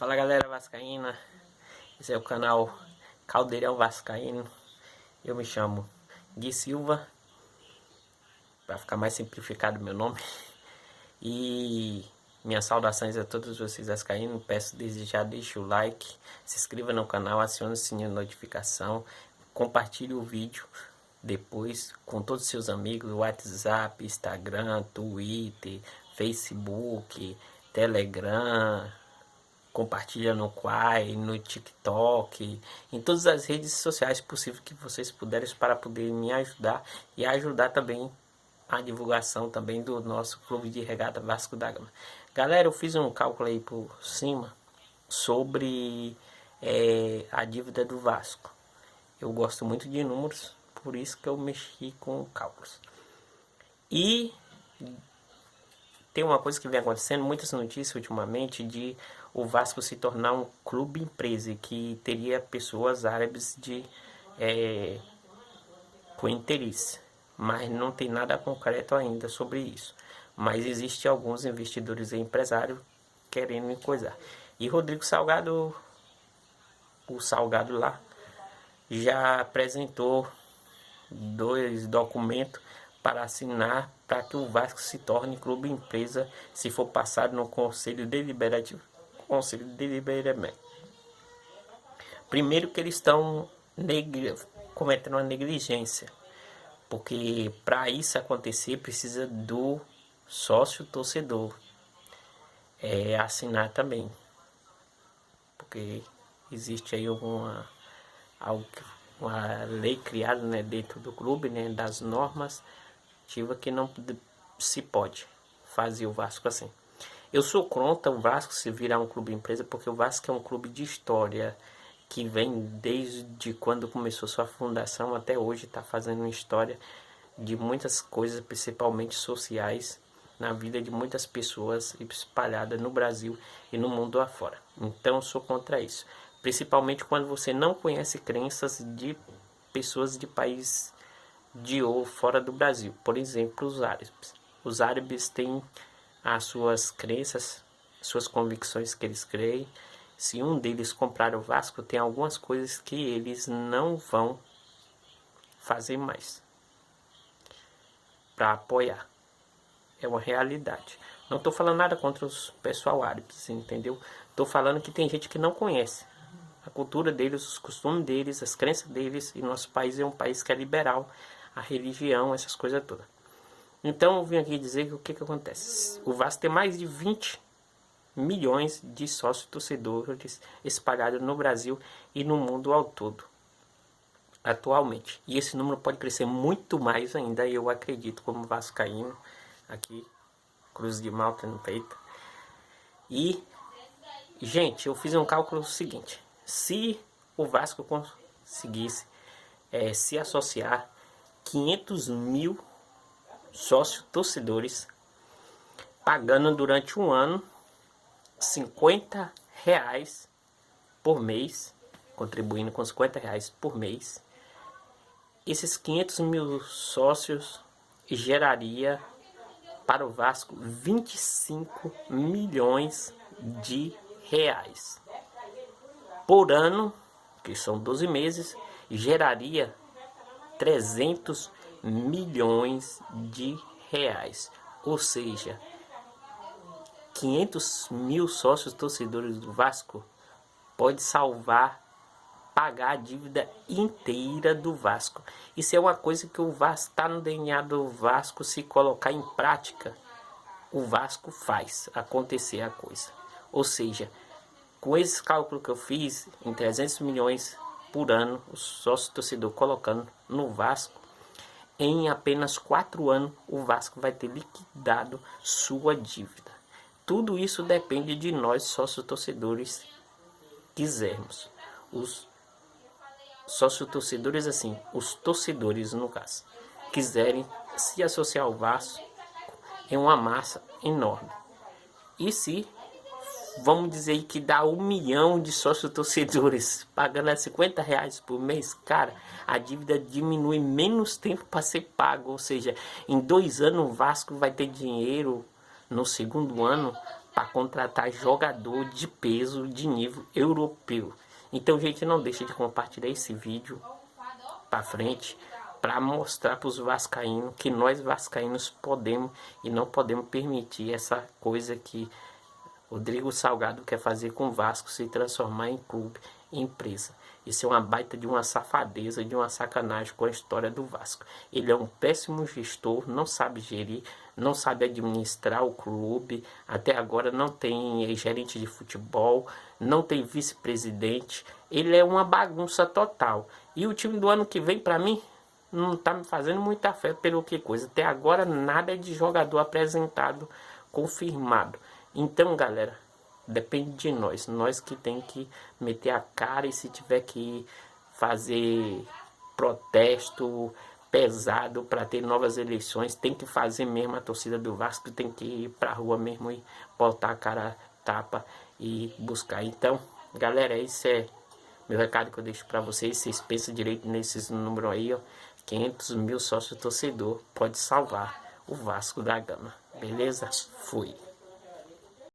Fala galera vascaína, esse é o canal Caldeirão Vascaíno. Eu me chamo Gui Silva, para ficar mais simplificado meu nome. E minhas saudações a todos vocês vascaínos. Peço desde já, deixe o like, se inscreva no canal, acione o sininho de notificação, compartilhe o vídeo depois com todos os seus amigos, WhatsApp, Instagram, Twitter, Facebook, Telegram. Compartilha no Quai, no TikTok, em todas as redes sociais possíveis que vocês puderem, para poder me ajudar e ajudar também a divulgação também do nosso clube de regata Vasco da Gama. Galera, eu fiz um cálculo aí por cima sobre a dívida do Vasco. Eu gosto muito de números, por isso que eu mexi com cálculos. E tem uma coisa que vem acontecendo, muitas notícias ultimamente, de o Vasco se tornar um clube empresa, que teria pessoas árabes com interesse, mas não tem nada concreto ainda sobre isso. Mas existe alguns investidores e empresários querendo coisar. E Rodrigo Salgado, o Salgado lá, já apresentou 2 documentos para assinar para que o Vasco se torne clube empresa, se for passado no Conselho Deliberativo. Primeiro que eles estão cometendo uma negligência, porque para isso acontecer precisa do sócio torcedor assinar também, porque existe aí uma lei criada, né, dentro do clube, né, das normas que não se pode fazer o Vasco assim. Eu sou contra o Vasco se virar um clube empresa, porque o Vasco é um clube de história que vem desde quando começou sua fundação até hoje, está fazendo uma história de muitas coisas, principalmente sociais, na vida de muitas pessoas espalhadas no Brasil e no mundo afora. Então eu sou contra isso, principalmente quando você não conhece crenças de pessoas de país de ou fora do Brasil. Por exemplo, os árabes. Os árabes têm as suas crenças, suas convicções que eles creem. Se um deles comprar o Vasco, tem algumas coisas que eles não vão fazer mais para apoiar. É uma realidade. Não estou falando nada contra os pessoal árabes, entendeu? Estou falando que tem gente que não conhece a cultura deles, os costumes deles, as crenças deles. E nosso país é um país que é liberal, a religião, essas coisas todas. Então eu vim aqui dizer que o que acontece. O Vasco tem mais de 20 milhões de sócios torcedores espalhados no Brasil e no mundo ao todo, atualmente. E esse número pode crescer muito mais ainda, eu acredito, como vascaíno, aqui, Cruz de Malta no peito. E, gente, eu fiz um cálculo seguinte: se o Vasco conseguisse se associar 500 mil sócios torcedores, pagando durante um ano R$50 por mês, contribuindo com R$50 por mês, esses 500 mil sócios geraria para o Vasco 25 milhões de reais por ano, que são 12 meses, geraria 300 milhões de reais. Ou seja, 500 mil sócios torcedores do Vasco pode salvar, pagar a dívida inteira do Vasco. Isso é uma coisa que o Vasco está no DNA do Vasco. Se colocar em prática, o Vasco faz acontecer a coisa. Ou seja, com esse cálculo que eu fiz, em 300 milhões por ano, o sócio torcedor colocando no Vasco, em apenas 4 anos o Vasco vai ter liquidado sua dívida. Tudo isso depende de nós, sócios torcedores, quisermos. Os sócios torcedores, assim, os torcedores no caso, quiserem se associar ao Vasco em uma massa enorme. E se vamos dizer que dá 1 milhão de sócios torcedores pagando R$50 por mês, cara, a dívida diminui menos tempo para ser pago. Ou seja, em 2 anos o Vasco vai ter dinheiro, no segundo ano, para contratar jogador de peso de nível europeu. Então, gente, não deixe de compartilhar esse vídeo para frente, para mostrar para os vascaínos que nós vascaínos podemos e não podemos permitir essa coisa que Rodrigo Salgado quer fazer com o Vasco, se transformar em clube, em empresa. Isso é uma baita de uma safadeza, de uma sacanagem com a história do Vasco. Ele é um péssimo gestor, não sabe gerir, não sabe administrar o clube. Até agora não tem gerente de futebol, não tem vice-presidente. Ele é uma bagunça total. E o time do ano que vem, para mim, não tá me fazendo muita fé pelo que coisa. Até agora nada de jogador apresentado, confirmado. Então, galera, depende de nós. Nós que tem que meter a cara, e se tiver que fazer protesto pesado para ter novas eleições, tem que fazer mesmo. A torcida do Vasco tem que ir pra rua mesmo e botar a cara tapa e buscar. Então, galera, esse é meu recado que eu deixo para vocês. Vocês pensam direito nesses números aí, ó. 500 mil sócios torcedor pode salvar o Vasco da Gama. Beleza? Fui.